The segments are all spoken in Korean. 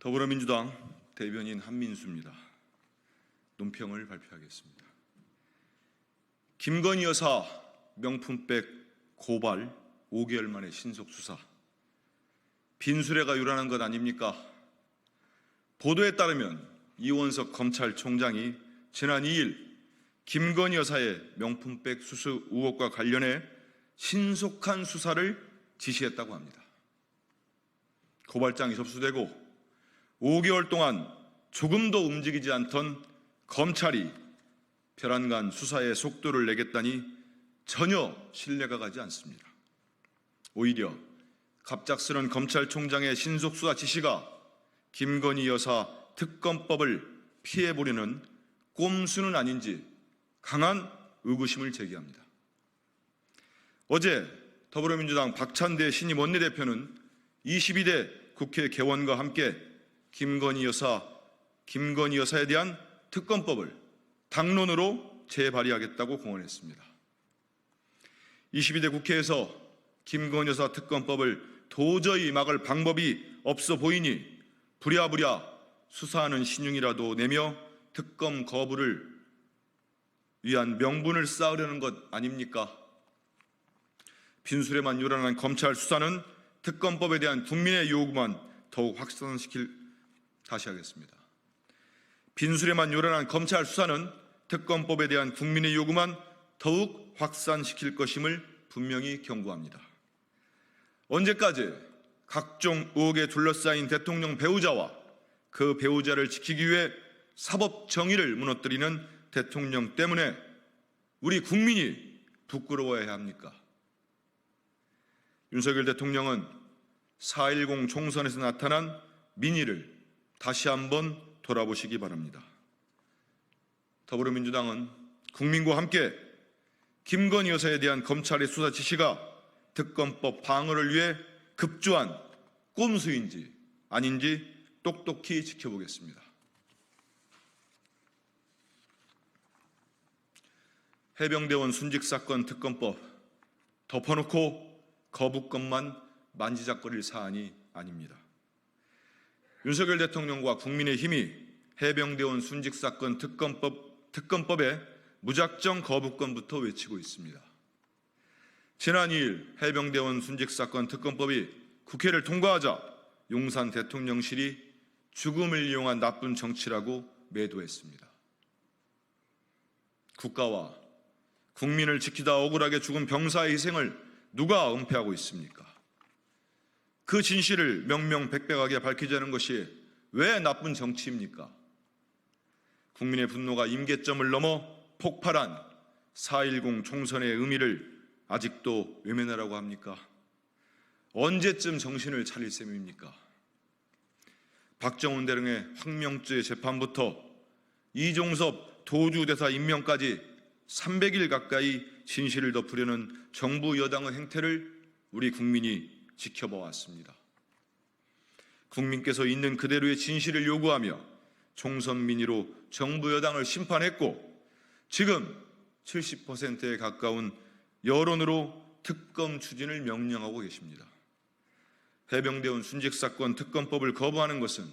더불어민주당 대변인 한민수입니다. 논평을 발표하겠습니다. 김건희 여사 명품백 고발 5개월 만에 신속 수사. 빈수레가 요란한 것 아닙니까? 보도에 따르면 이원석 검찰총장이 지난 2일 김건희 여사의 명품백 수수 의혹과 관련해 신속한 수사를 지시했다고 합니다. 고발장이 접수되고 5개월 동안 조금도 움직이지 않던 검찰이 별안간 수사의 속도를 내겠다니 전혀 신뢰가 가지 않습니다. 오히려 갑작스런 검찰총장의 신속 수사 지시가 김건희 여사 특검법을 피해보려는 꼼수는 아닌지 강한 의구심을 제기합니다. 어제 더불어민주당 박찬대 신임 원내대표는 22대 국회 개원과 함께 김건희 여사에 대한 특검법을 당론으로 재발의하겠다고 공언했습니다. 22대 국회에서 김건희 여사 특검법을 도저히 막을 방법이 없어 보이니 부랴부랴 수사하는 신용이라도 내며 특검 거부를 위한 명분을 쌓으려는 것 아닙니까? 빈수레만 요란한 검찰 수사는 특검법에 대한 국민의 요구만 더욱 다시 하겠습니다. 빈수레만 요란한 검찰 수사는 특검법에 대한 국민의 요구만 더욱 확산시킬 것임을 분명히 경고합니다. 언제까지 각종 의혹에 둘러싸인 대통령 배우자와 그 배우자를 지키기 위해 사법 정의를 무너뜨리는 대통령 때문에 우리 국민이 부끄러워해야 합니까? 윤석열 대통령은 4.10 총선에서 나타난 민의를 다시 한번 돌아보시기 바랍니다. 더불어민주당은 국민과 함께 김건희 여사에 대한 검찰의 수사 지시가 특검법 방어를 위해 급조한 꼼수인지 아닌지 똑똑히 지켜보겠습니다. 해병대원 순직사건 특검법 덮어놓고 거부권만 만지작거릴 사안이 아닙니다. 윤석열 대통령과 국민의힘이 해병대원 순직사건 특검법의 무작정 거부권부터 외치고 있습니다. 지난 2일 해병대원 순직사건 특검법이 국회를 통과하자 용산 대통령실이 죽음을 이용한 나쁜 정치라고 매도했습니다. 국가와 국민을 지키다 억울하게 죽은 병사의 희생을 누가 은폐하고 있습니까? 그 진실을 명명백백하게 밝히자는 것이 왜 나쁜 정치입니까? 국민의 분노가 임계점을 넘어 폭발한 4.10 총선의 의미를 아직도 외면하라고 합니까? 언제쯤 정신을 차릴 셈입니까? 박정훈 대령의 황명죄 재판부터 이종섭 도주대사 임명까지 300일 가까이 진실을 덮으려는 정부 여당의 행태를 우리 국민이 지켜봐왔습니다. 국민께서 있는 그대로의 진실을 요구하며 총선 민의로 정부 여당을 심판했고 지금 70%에 가까운 여론으로 특검 추진을 명령하고 계십니다. 해병대원 순직사건 특검법을 거부하는 것은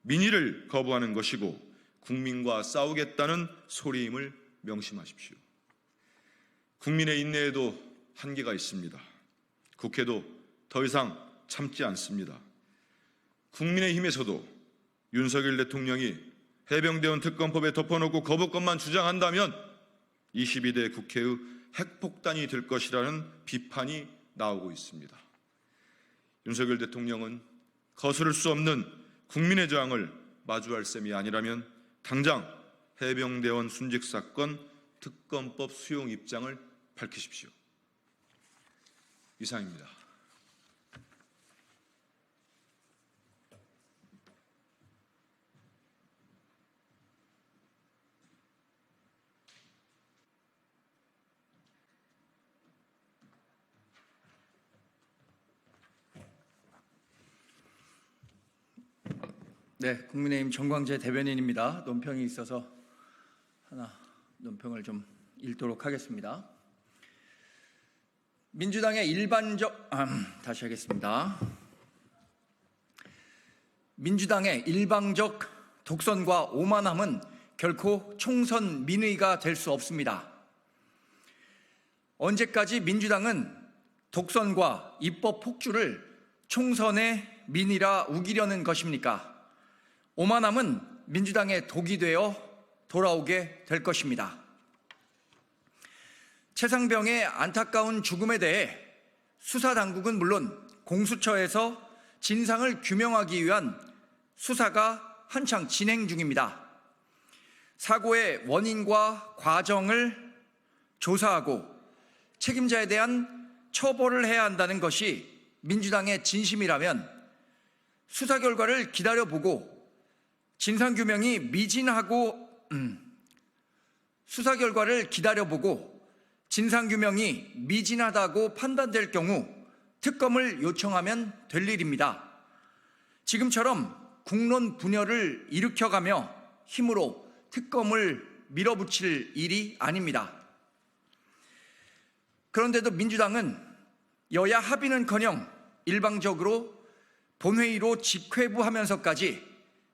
민의를 거부하는 것이고 국민과 싸우겠다는 소리임을 명심하십시오. 국민의 인내에도 한계가 있습니다. 국회도 더 이상 참지 않습니다. 국민의힘에서도 윤석열 대통령이 해병대원 특검법에 덮어놓고 거부권만 주장한다면 22대 국회의 핵폭탄이 될 것이라는 비판이 나오고 있습니다. 윤석열 대통령은 거스를 수 없는 국민의 저항을 마주할 셈이 아니라면 당장 해병대원 순직사건 특검법 수용 입장을 밝히십시오. 이상입니다. 네, 국민의힘 정광재 대변인입니다. 논평이 있어서 논평을 좀 읽도록 하겠습니다. 민주당의 다시 하겠습니다. 민주당의 일방적 독선과 오만함은 결코 총선 민의가 될 수 없습니다. 언제까지 민주당은 독선과 입법 폭주를 총선의 민의라 우기려는 것입니까? 오만함은 민주당의 독이 되어 돌아오게 될 것입니다. 최상병의 안타까운 죽음에 대해 수사당국은 물론 공수처에서 진상을 규명하기 위한 수사가 한창 진행 중입니다. 사고의 원인과 과정을 조사하고 책임자에 대한 처벌을 해야 한다는 것이 민주당의 진심이라면 수사 결과를 기다려보고 수사 결과를 기다려보고 진상규명이 미진하다고 판단될 경우 특검을 요청하면 될 일입니다. 지금처럼 국론 분열을 일으켜가며 힘으로 특검을 밀어붙일 일이 아닙니다. 그런데도 민주당은 여야 합의는커녕 일방적으로 본회의로 직회부하면서까지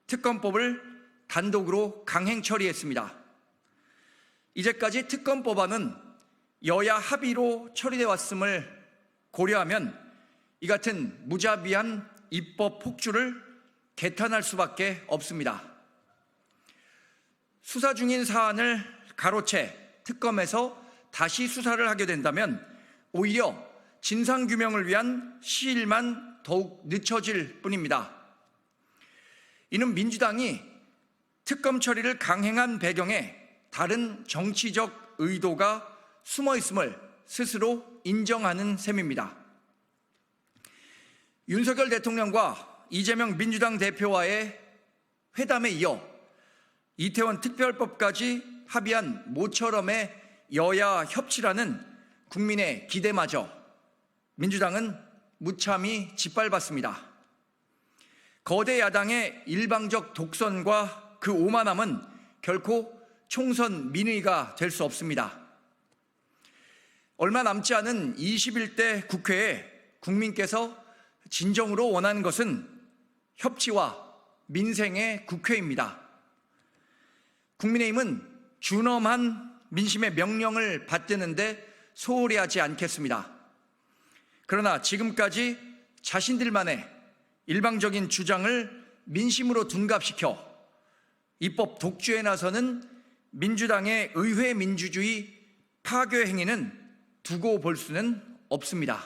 특검법을 단독으로 강행 처리했습니다. 이제까지 특검법안은 여야 합의로 처리돼 왔음을 고려하면 이 같은 무자비한 입법 폭주를 개탄할 수밖에 없습니다. 수사 중인 사안을 가로채 특검에서 다시 수사를 하게 된다면 오히려 진상규명을 위한 시일만 더욱 늦춰질 뿐입니다. 이는 민주당이 특검 처리를 강행한 배경에 다른 정치적 의도가 숨어 있음을 스스로 인정하는 셈입니다. 윤석열 대통령과 이재명 민주당 대표와의 회담에 이어 이태원 특별법까지 합의한 모처럼의 여야 협치라는 국민의 기대마저 민주당은 무참히 짓밟았습니다. 거대 야당의 일방적 독선과 그 오만함은 결코 총선 민의가 될 수 없습니다. 얼마 남지 않은 21대 국회에 국민께서 진정으로 원하는 것은 협치와 민생의 국회입니다. 국민의힘은 준엄한 민심의 명령을 받드는데 소홀히 하지 않겠습니다. 그러나 지금까지 자신들만의 일방적인 주장을 민심으로 둔갑시켜 입법 독주에 나서는 민주당의 의회 민주주의 파괴 행위는 두고 볼 수는 없습니다.